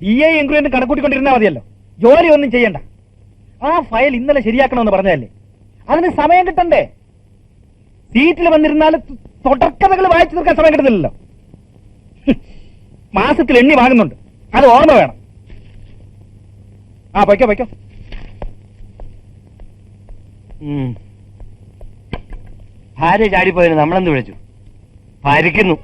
DA എൻക്വയറിന് കണക്കൂട്ടിക്കൊണ്ടിരുന്നാൽ മതിയല്ലോ, ജോലി ഒന്നും ചെയ്യണ്ട. ആ ഫയൽ ഇന്നലെ ശരിയാക്കണമെന്ന് പറഞ്ഞതല്ലേ, അതിന് സമയം കിട്ടണ്ടേ? സീറ്റിൽ വന്നിരുന്നാൽ തുടർക്കഥകൾ വായിച്ചു തീർക്കാൻ സമയം കിട്ടുന്നില്ലല്ലോ. മാസത്തിൽ എണ്ണി വാങ്ങുന്നുണ്ട്, അത് ഓർമ്മ വേണം. പൊയ്ക്കോ. ഭാര്യ ചാടിപ്പോയതിന് നമ്മളെന്ത് വിളിച്ചു? ഭരിക്കുന്നു.